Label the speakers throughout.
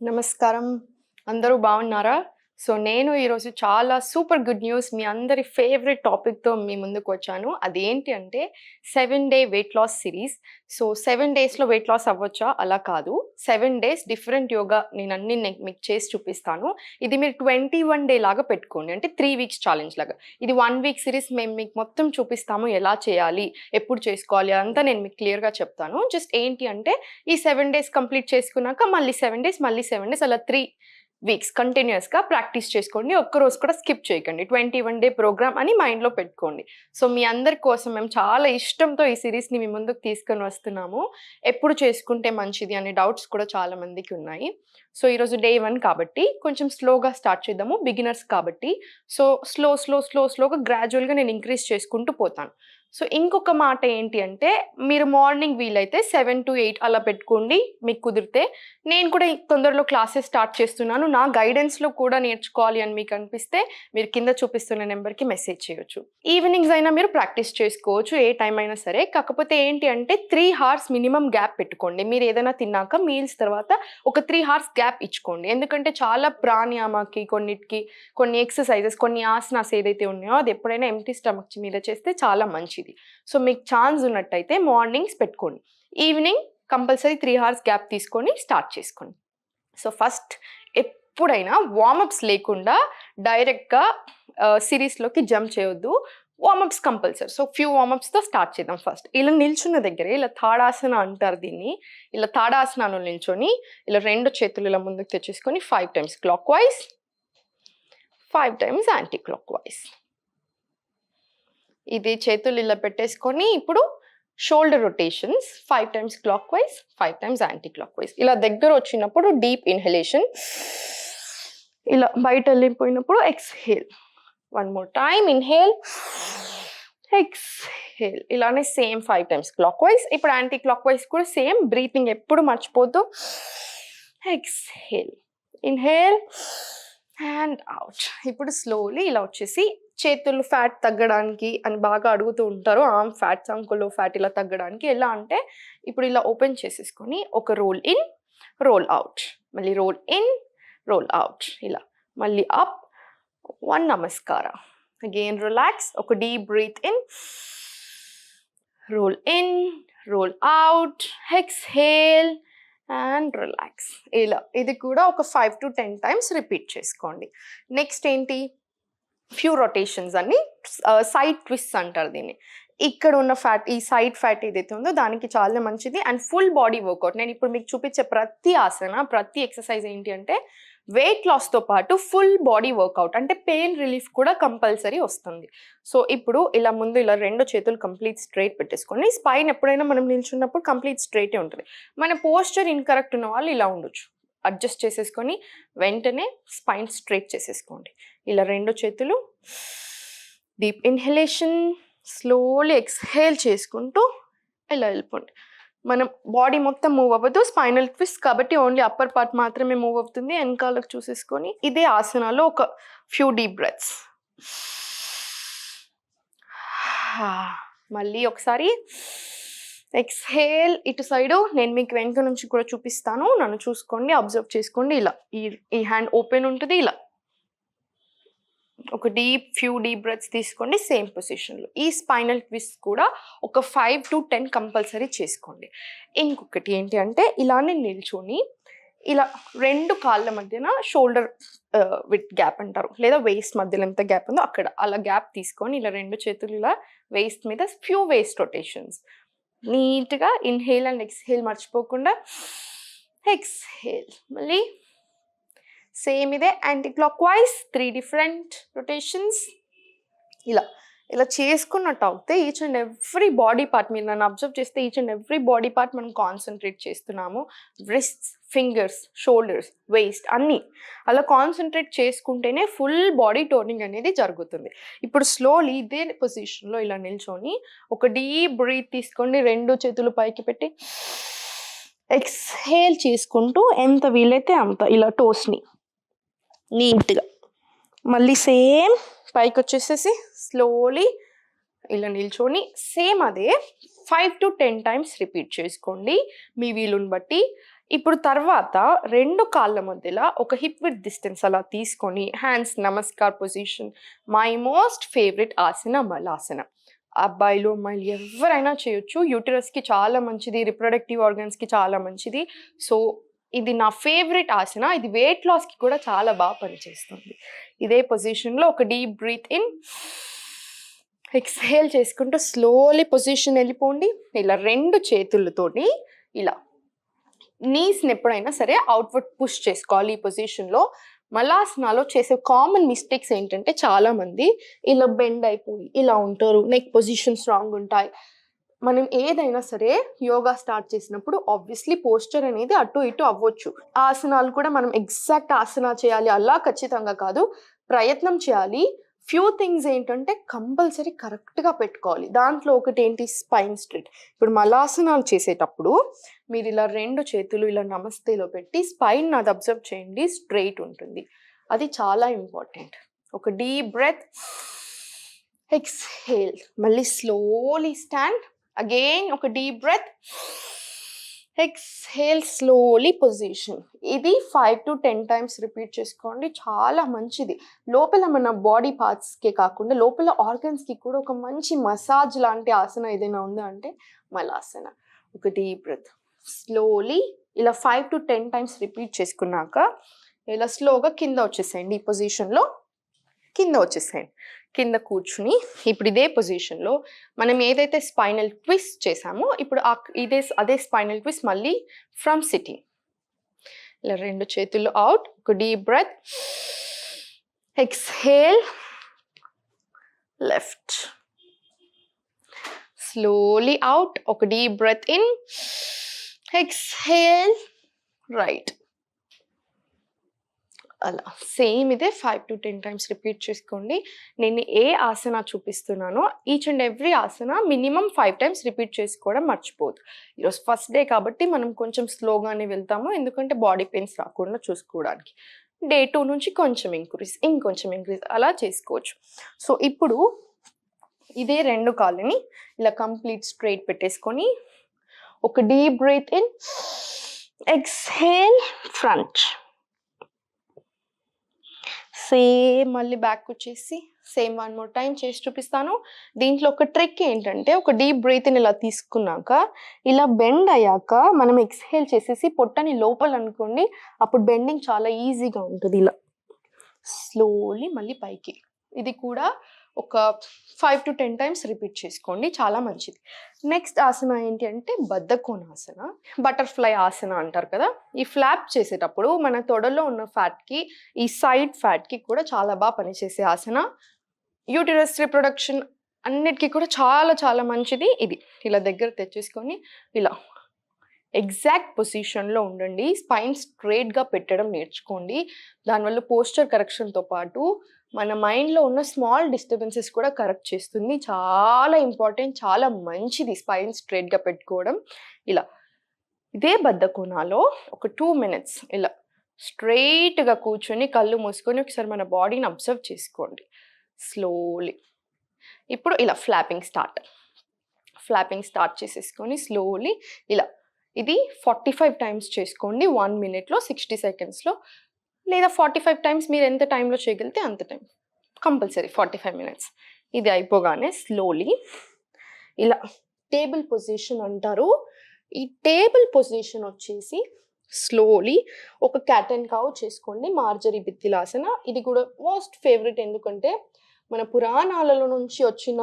Speaker 1: నమస్కారం. అందరూ బాగున్నారా? నేను ఈరోజు చాలా సూపర్ గుడ్ న్యూస్ మీ అందరి ఫేవరెట్ టాపిక్‌తో మీ ముందుకొచ్చాను. అదేంటి అంటే 7 డే వెయిట్ లాస్ సిరీస్. 7 డేస్‌లో వెయిట్ లాస్ అవ్వొచ్చా? అలా కాదు. 7 డేస్ డిఫరెంట్ యోగా నేనన్నీ మీకు చేసి చూపిస్తాను. ఇది మీరు 21 డే లాగా పెట్టుకోండి. అంటే 3 వీక్స్ ఛాలెంజ్ లాగా. ఇది 1 వీక్ సిరీస్ మేము మీకు మొత్తం చూపిస్తాము. ఎలా చేయాలి? ఎప్పుడు చేసుకోవాలి? అదంతా నేను మీకు క్లియర్‌గా చెప్తాను. జస్ట్ ఏంటి అంటే ఈ 7 డేస్ కంప్లీట్ చేసుకున్నాక మళ్ళీ 7 డేస్, మళ్ళీ 7 డేస్ అలా 3 వీక్స్ కంటిన్యూస్‌గా ప్రాక్టీస్ చేసుకోండి. ఒక్కరోజు కూడా స్కిప్ చేయకండి. 21 డే ప్రోగ్రామ్ అని మైండ్‌లో పెట్టుకోండి. మీ అందరి కోసం మేము చాలా ఇష్టంతో ఈ సిరీస్‌ని మీ ముందుకు తీసుకొని వస్తున్నాము. ఎప్పుడు చేసుకుంటే మంచిది అనే డౌట్స్ కూడా చాలా మందికి ఉన్నాయి. ఈరోజు డే 1 కాబట్టి కొంచెం స్లోగా స్టార్ట్ చేద్దాము. బిగినర్స్ కాబట్టి. స్లోగా గ్రాడ్యువల్‌గా నేను ఇంక్రీజ్ చేసుకుంటూ పోతాను. ఇంకొక మాట ఏంటి అంటే మీరు మార్నింగ్ వీలైతే 7-8 అలా పెట్టుకోండి మీకు కుదిరితే. నేను కూడా తొందరలో క్లాసెస్ స్టార్ట్ చేస్తున్నాను. నా గైడెన్స్‌లో కూడా నేర్చుకోవాలి అని మీకు అనిపిస్తే మీరు కింద చూపిస్తున్న నెంబర్‌కి మెసేజ్ చేయొచ్చు. ఈవినింగ్స్ అయినా మీరు ప్రాక్టీస్ చేసుకోవచ్చు. ఏ టైం అయినా సరే. కాకపోతే ఏంటి అంటే 3 హార్స్ మినిమమ్ గ్యాప్ పెట్టుకోండి. మీరు ఏదైనా తిన్నాక మీల్స్ తర్వాత ఒక 3 హార్స్ గ్యాప్ ఇచ్చుకోండి. ఎందుకంటే చాలా ప్రాణాయామకి కొన్ని ఎక్సర్సైజెస్ కొన్ని ఆసనాస్ ఏదైతే ఉన్నాయో అది ఎప్పుడైనా ఎంప్టీ స్టమక్ మీద చేస్తే చాలా మంచిది. మీకు ఛాన్స్ ఉన్నట్టయితే మార్నింగ్స్ పెట్టుకోండి. ఈవినింగ్ కంపల్సరీ 3 హార్స్ గ్యాప్ తీసుకొని స్టార్ట్ చేసుకోండి. ఫస్ట్ ఎప్పుడైనా వార్మప్స్ లేకుండా డైరెక్ట్‌గా సిరీస్‌లోకి జంప్ చేయొద్దు. Warm-ups compulsory. ఫ్యూ వార్మప్స్‌తో స్టార్ట్ చేద్దాం ఫస్ట్. ఇలా నిల్చున్న దగ్గరే ఇలా తాడాసన అంటారు దీన్ని. ఇలా తాడాసనాలో నిల్చొని ఇలా 2 చేతులు ఇలా ముందుకు తెచ్చేసుకొని 5 times clockwise, 5 times anticlockwise. ఇది చేతులు ఇలా పెట్టేసుకొని ఇప్పుడు shoulder rotations 5 times clockwise, 5 times anticlockwise. ఇలా దగ్గర వచ్చినప్పుడు డీప్ ఇన్హలేషన్, ఇలా బయట వెళ్ళిపోయినప్పుడు exhale. 1 more time inhale, exhale. ఇలానే సేమ్ 5 టైమ్స్ క్లాక్ వైస్. ఇప్పుడు యాంటీ క్లాక్ వైస్ కూడా సేమ్. బ్రీతింగ్ ఎప్పుడు మర్చిపోతూ ఎక్స్హేల్, ఇన్హేల్ అండ్ అవుట్. ఇప్పుడు స్లోలీ ఇలా వచ్చేసి చేతులు ఫ్యాట్ తగ్గడానికి అని బాగా అడుగుతూ ఉంటారు. ఆర్మ్ ఫ్యాట్స్, అంకుల్లో ఫ్యాట్ ఇలా తగ్గడానికి ఎలా అంటే ఇప్పుడు ఇలా ఓపెన్ చేసేసుకొని ఒక రోల్ ఇన్, రోల్ అవుట్, మళ్ళీ రోల్ ఇన్, రోల్ అవుట్, ఇలా మళ్ళీ అప్, 1 నమస్కార, అగైన్ రిలాక్స్, ఒక deep breath in, roll in, roll out, exhale and relax. ఇలా ఇది కూడా ఒక 5 to 10 టైమ్స్ రిపీట్ చేసుకోండి. నెక్స్ట్ ఏంటి, ఫ్యూ రొటేషన్స్ అని సైడ్ ట్విస్ట్ అంటారు దీన్ని. ఇక్కడ ఉన్న ఫ్యాట్, ఈ సైడ్ ఫ్యాట్ ఏదైతే ఉందో దానికి చాలా మంచిది అండ్ ఫుల్ బాడీ వర్కౌట్. నేను ఇప్పుడు మీకు చూపించే ప్రతి ఆసన, ప్రతి ఎక్సర్సైజ్ ఏంటి అంటే వెయిట్ లాస్తో పాటు ఫుల్ బాడీ వర్కౌట్, అంటే పెయిన్ రిలీఫ్ కూడా కంపల్సరీ వస్తుంది. ఇప్పుడు ఇలా ముందు ఇలా 2 చేతులు కంప్లీట్ స్ట్రైట్ పెట్టేసుకోండి. స్పైన్ ఎప్పుడైనా మనం నిల్చున్నప్పుడు కంప్లీట్ స్ట్రైటే ఉంటుంది. మన పోస్చర్ ఇన్కరెక్ట్ ఉన్న వాళ్ళు ఇలా ఉండొచ్చు. అడ్జస్ట్ చేసేసుకొని వెంటనే స్పైన్ స్ట్రైట్ చేసేసుకోండి. ఇలా 2 చేతులు డీప్ ఇన్హలేషన్, స్లోలీ ఎక్స్హేల్ చేసుకుంటూ ఇలా వెళ్ళిపోండి. మనం బాడీ మొత్తం మూవ్ అవ్వదు. స్పైనల్ ట్విస్ట్ కాబట్టి ఓన్లీ అప్పర్ పార్ట్ మాత్రమే మూవ్ అవుతుంది. వెనకాలకు చూసేసుకొని ఇదే ఆసనాలో ఒక ఫ్యూ డీప్ బ్రెత్స్. మళ్ళీ ఒకసారి ఎక్స్హేల్. ఇటు సైడు నేను మీకు వెనక నుంచి కూడా చూపిస్తాను. నన్ను చూసుకోండి, అబ్జర్వ్ చేసుకోండి. ఇలా ఈ హ్యాండ్ ఓపెన్ ఉంటుంది. ఇలా ఒక ఫ్యూ డీప్ బ్రెత్స్ తీసుకోండి సేమ్ పొజిషన్లో. ఈ స్పైనల్ ట్విస్ట్ కూడా ఒక 5 to 10 కంపల్సరీ చేసుకోండి. ఇంకొకటి ఏంటి అంటే ఇలానే నిల్చొని ఇలా 2 కాళ్ళ మధ్యన షోల్డర్ విత్ గ్యాప్ అంటారు, లేదా వేస్ట్ మధ్యలో ఎంత గ్యాప్ ఉందో అక్కడ అలా గ్యాప్ తీసుకొని ఇలా 2 చేతులు ఇలా వేస్ట్ మీద ఫ్యూ వేస్ట్ రొటేషన్స్. నీట్గా ఇన్హేల్ అండ్ ఎక్స్హేల్ మర్చిపోకుండా. ఎక్స్హేల్, మళ్ళీ సేమ్ ఇదే anti clock wise 3 different rotations. ఇలా చేసుకున్నట్టు అవుతే each and every body part, మీరు నన్ను అబ్జర్వ్ చేస్తే each and every body part మనం కాన్సన్ట్రేట్ చేస్తున్నాము. రిస్ట్స్, ఫింగర్స్, షోల్డర్స్, వేస్ట్ అన్నీ అలా కాన్సన్ట్రేట్ చేసుకుంటేనే ఫుల్ బాడీ టోనింగ్ అనేది జరుగుతుంది. ఇప్పుడు స్లోలీ ఇదే పొజిషన్లో ఇలా నిల్చొని ఒక డీప్ బ్రీత్ తీసుకోండి. 2 చేతులు పైకి పెట్టి ఎక్స్హేల్ చేసుకుంటూ ఎంత వీలైతే అంత ఇలా టోస్ని నీట్గా మళ్ళీ సేమ్ పైకి వచ్చేసేసి స్లోలీ ఇలా నిల్చొని సేమ్ అదే 5 to 10 టైమ్స్ రిపీట్ చేసుకోండి మీ వీలుని బట్టి. ఇప్పుడు తర్వాత 2 కాళ్ళ మధ్యలో ఒక హిప్ విడ్త్ డిస్టెన్స్ అలా తీసుకొని hands namaskar position. My most favourite asana malasana. అబ్బాయిలు, అమ్మాయిలు ఎవరైనా చేయొచ్చు. యూటరస్‌కి చాలా మంచిది. రిప్రొడక్టివ్ ఆర్గాన్స్‌కి చాలా మంచిది. సో, ఇది నా ఫేవరెట్ ఆసన. ఇది వెయిట్ లాస్‌కి కూడా చాలా బాగా పనిచేస్తుంది. ఇదే పొజిషన్‌లో ఒక డీప్ బ్రీత్ ఇన్, ఎక్స్‌హేల్ చేసుకుంటూ స్లోలీ పొజిషన్ వెళ్ళిపోండి. ఇలా 2 చేతులతోని ఇలా నీస్‌ని ఎప్పుడైనా సరే అవుట్‌వర్డ్ పుష్ చేసుకోవాలి ఈ పొజిషన్‌లో. మలాసనాలో చేసే కామన్ మిస్టేక్స్ ఏంటంటే చాలామంది ఇలా బెండ్ అయిపోయి ఇలా ఉంటారు. నెక్ పొజిషన్స్ రాంగ్ ఉంటాయి. మనం ఏదైనా సరే యోగా స్టార్ట్ చేసినప్పుడు ఆబ్వియస్లీ పోస్చర్ అనేది అటు ఇటు అవ్వచ్చు. ఆసనాలు కూడా మనం ఎగ్జాక్ట్ ఆసనా చేయాలి అలా ఖచ్చితంగా కాదు. ప్రయత్నం చేయాలి. ఫ్యూ థింగ్స్ ఏంటంటే కంపల్సరీ కరెక్ట్‌గా పెట్టుకోవాలి. దాంట్లో ఒకటి ఏంటి స్పైన్ స్ట్రెయిట్. ఇప్పుడు మలాసనాలు చేసేటప్పుడు మీరు ఇలా 2 చేతులు ఇలా నమస్తేలో పెట్టి స్పైన్ అది అబ్జర్వ్ చేయండి. స్ట్రెయిట్ ఉంటుంది. అది చాలా ఇంపార్టెంట్. ఒక డీప్ బ్రెత్, ఎక్స్‌హేల్, మళ్ళీ స్లోలీ స్టాండ్. అగైన్ ఒక deep breath, exhale, slowly position. ఇది 5 to 10 టైమ్స్ రిపీట్ చేసుకోండి. చాలా మంచిది. లోపల మన బాడీ పార్ట్స్‌కే కాకుండా లోపల ఆర్గన్స్‌కి కూడా ఒక మంచి మసాజ్ లాంటి ఆసన ఏదైనా ఉందా అంటే మలాసన. ఒక డీప్ బ్రెత్, స్లోలీ ఇలా 5 to 10 టైమ్స్ రిపీట్ చేసుకున్నాక ఇలా స్లోగా కింద వచ్చేసేయండి. ఈ పొజిషన్‌లో కింద వచ్చేసేయండి. కింద కూర్చుని ఇప్పుడు ఇదే పొజిషన్‌లో మనం ఏదైతే స్పైనల్ ట్విస్ట్ చేసామో ఇప్పుడు అదే స్పైనల్ ట్విస్ట్ మళ్ళీ ఫ్రమ్ సిట్టింగ్. ఇలా 2 చేతులు అవుట్, ఒక deep breath, exhale, left, slowly out, ఒక deep breath in, exhale, right. అలా సేమ్ ఇదే 5 to 10 టైమ్స్ రిపీట్ చేసుకోండి. నేను ఏ ఆసన చూపిస్తున్నానో each and every asana minimum 5 times repeat చేసుకోవడం మర్చిపోవద్దు. ఈరోజు ఫస్ట్ డే కాబట్టి మనం కొంచెం స్లోగానే వెళ్తాము. ఎందుకంటే బాడీ పెయిన్స్ రాకుండా చూసుకోవడానికి. డే 2 నుంచి కొంచెం ఇంక్రీజ్ అలా చేసుకోవచ్చు. సో ఇప్పుడు ఇదే 2 కాళ్ళని ఇలా కంప్లీట్ స్ట్రైట్ పెట్టేసుకొని ఒక deep breath in, exhale, front. Same మళ్ళీ బ్యాక్ వచ్చేసి సేమ్ 1 more టైం చేసి చూపిస్తాను. దీంట్లో ఒక ట్రిక్ ఏంటంటే ఒక డీప్ బ్రీత్ని ఇలా తీసుకున్నాక ఇలా బెండ్ అయ్యాక మనం ఎక్స్‌హేల్ చేసేసి పొట్టని లోపల అనుకోండి. అప్పుడు బెండింగ్ చాలా ఈజీగా ఉంటుంది. ఇలా స్లోలీ మళ్ళీ పైకి. ఇది కూడా ఒక 5 to 10 టైమ్స్ రిపీట్ చేసుకోండి. చాలా మంచిది. నెక్స్ట్ ఆసన ఏంటి అంటే బద్ధకోణాసన, బటర్ఫ్లై ఆసన అంటారు కదా. ఈ ఫ్లాప్ చేసేటప్పుడు మన తొడలో ఉన్న ఫ్యాట్కి ఈ సైడ్ ఫ్యాట్కి కూడా చాలా బాగా పనిచేసే ఆసన. యూటరస్ రిప్రొడక్షన్ అన్నిటికీ కూడా చాలా చాలా మంచిది. ఇది ఇలా దగ్గర తెచ్చేసుకొని ఇలా ఎగ్జాక్ట్ పొజిషన్లో ఉండండి. స్పైన్ స్ట్రైట్గా పెట్టడం నేర్చుకోండి. దానివల్ల పోస్చర్ కరెక్షన్తో పాటు మన మైండ్లో ఉన్న స్మాల్ డిస్టర్బెన్సెస్ కూడా కరెక్ట్ చేస్తుంది. చాలా ఇంపార్టెంట్, చాలా మంచిది స్పైన్ స్ట్రైట్గా పెట్టుకోవడం. ఇలా ఇదే బద్ధకోణాలో ఒక 2 minutes ఇలా స్ట్రైట్గా కూర్చొని కళ్ళు మూసుకొని ఒకసారి మన బాడీని అబ్జర్వ్ చేసుకోండి స్లోలీ. ఇప్పుడు ఇలా ఫ్లాపింగ్ స్టార్ట్ చేసేసుకొని స్లోలీ ఇలా ఇది 45 టైమ్స్ చేసుకోండి 1 minute 60 secondsలో, లేదా 45 టైమ్స్ మీరు ఎంత టైంలో చేయగలిగితే అంత టైం, కంపల్సరీ 45 minutes. ఇది అయిపోగానే స్లోలీ ఇలా టేబుల్ పొజిషన్ అంటారు. ఈ టేబుల్ పొజిషన్ వచ్చేసి స్లోలీ ఒక క్యాట్ అండ్ కౌ చేసుకోండి. మార్జరీ బిత్తిలాసన. ఇది కూడా మోస్ట్ ఫేవరెట్. ఎందుకంటే మన పురాణాలలో నుంచి వచ్చిన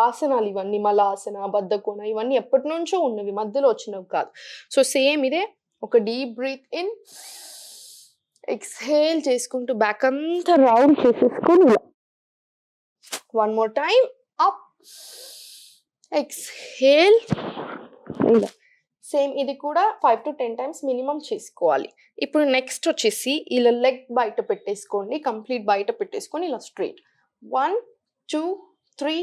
Speaker 1: ఆసనాలు ఇవన్నీ. మలాసన, బద్ధకోణ ఇవన్నీ ఎప్పటి నుంచో ఉన్నవి, మధ్యలో వచ్చినవి కాదు. సో సేమ్ ఇదే ఒక డీప్ బ్రీత్ ఇన్, ఎక్స్‌హేల్ చేసుకుంటూ బ్యాక్ అంతా రౌండ్ చేసేసుకొని 1 more టైం అప్, ఎక్స్‌హేల్, ఇలా సేమ్ ఇది కూడా 5 to 10 టైమ్స్ మినిమం చేసుకోవాలి. ఇప్పుడు నెక్స్ట్ వచ్చేసి ఇలా లెగ్ బయట పెట్టేసుకోండి. కంప్లీట్ బయట పెట్టేసుకొని ఇలా స్ట్రైట్ 1 2 3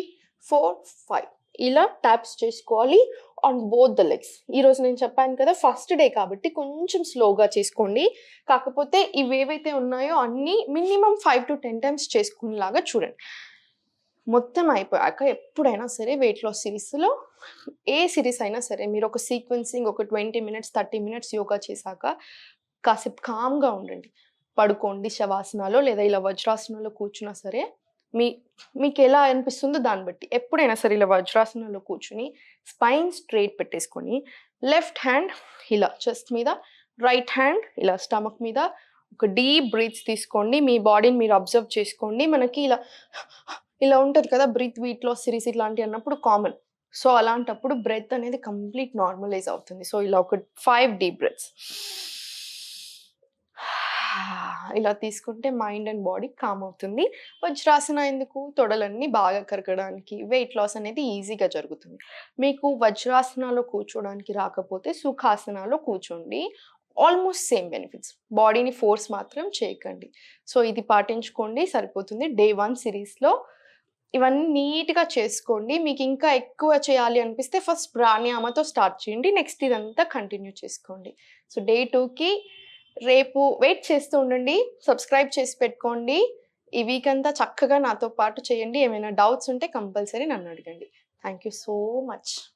Speaker 1: 4 5 ఇలా ట్యాప్స్ చేసుకోవాలి ఆన్ బోత్ ద లెగ్స్. ఈరోజు నేను చెప్పాను కదా ఫస్ట్ డే కాబట్టి కొంచెం స్లోగా చేసుకోండి. కాకపోతే ఇవేవైతే ఉన్నాయో అన్నీ మినిమం 5 to 10 టైమ్స్ చేసుకునేలాగా చూడండి. మొత్తం అయిపోయాక ఎప్పుడైనా సరే వెయిట్ లాస్ సిరీస్‌లో ఏ సిరీస్ అయినా సరే మీరు ఒక సీక్వెన్సింగ్ ఒక 20 మినిట్స్, 30 మినిట్స్ యోగా చేశాక కాసేపు కామ్‌గా ఉండండి. పడుకోండి శవాసనాలో లేదా ఇలా వజ్రాసనంలో కూర్చున్నా సరే మీ మీకెలా అనిపిస్తుందో దాన్ని బట్టి. ఎప్పుడైనా సరే ఇలా వజ్రాసనంలో కూర్చొని స్పైన్ స్ట్రెయిట్ పెట్టేసుకొని లెఫ్ట్ హ్యాండ్ ఇలా చెస్ట్ మీద, రైట్ హ్యాండ్ ఇలా స్టమక్ మీద ఒక డీప్ బ్రీత్స్ తీసుకోండి. మీ బాడీని మీరు అబ్జర్వ్ చేసుకోండి. మనకి ఇలా ఉంటది కదా! బ్రీత్ వెయిట్ లాస్ సిరీస్ ఇట్లాంటివి అన్నప్పుడు కామన్. సో, అలాంటప్పుడు బ్రెత్ అనేది కంప్లీట్ నార్మలైజ్ అవుతుంది. సో, ఇలా ఒక 5 డీప్ బ్రెత్స్. ఇలా తీసుకుంటే మైండ్ అండ్ బాడీ కామ్ అవుతుంది. వజ్రాసన ఎందుకు? తొడలన్నీ బాగా కరగడానికి, వెయిట్ లాస్ అనేది ఈజీగా జరుగుతుంది. మీకు వజ్రాసనాలో కూర్చోడానికి రాకపోతే సుఖాసనాలో కూర్చోండి. Almost same benefits. బాడీని ఫోర్స్ మాత్రం చేయకండి. సో, ఇది పాటించుకోండి సరిపోతుంది. డే 1 సిరీస్‌లో ఇవన్నీ నీట్‌గా చేసుకోండి. మీకింకా ఎక్కువ చేయాలి అనిపిస్తే ఫస్ట్ ప్రాణాయామతో స్టార్ట్ చేయండి. నెక్స్ట్ ఇదంతా కంటిన్యూ చేసుకోండి. సో, డే 2కి రేపు వెయిట్ చేస్తూ ఉండండి. సబ్స్క్రైబ్ చేసి పెట్టుకోండి. ఈ వీక్ అంతా చక్కగా నాతో పాటు చేయండి. ఏమైనా డౌట్స్ ఉంటే కంపల్సరీ నన్నడగండి. Thank you so much.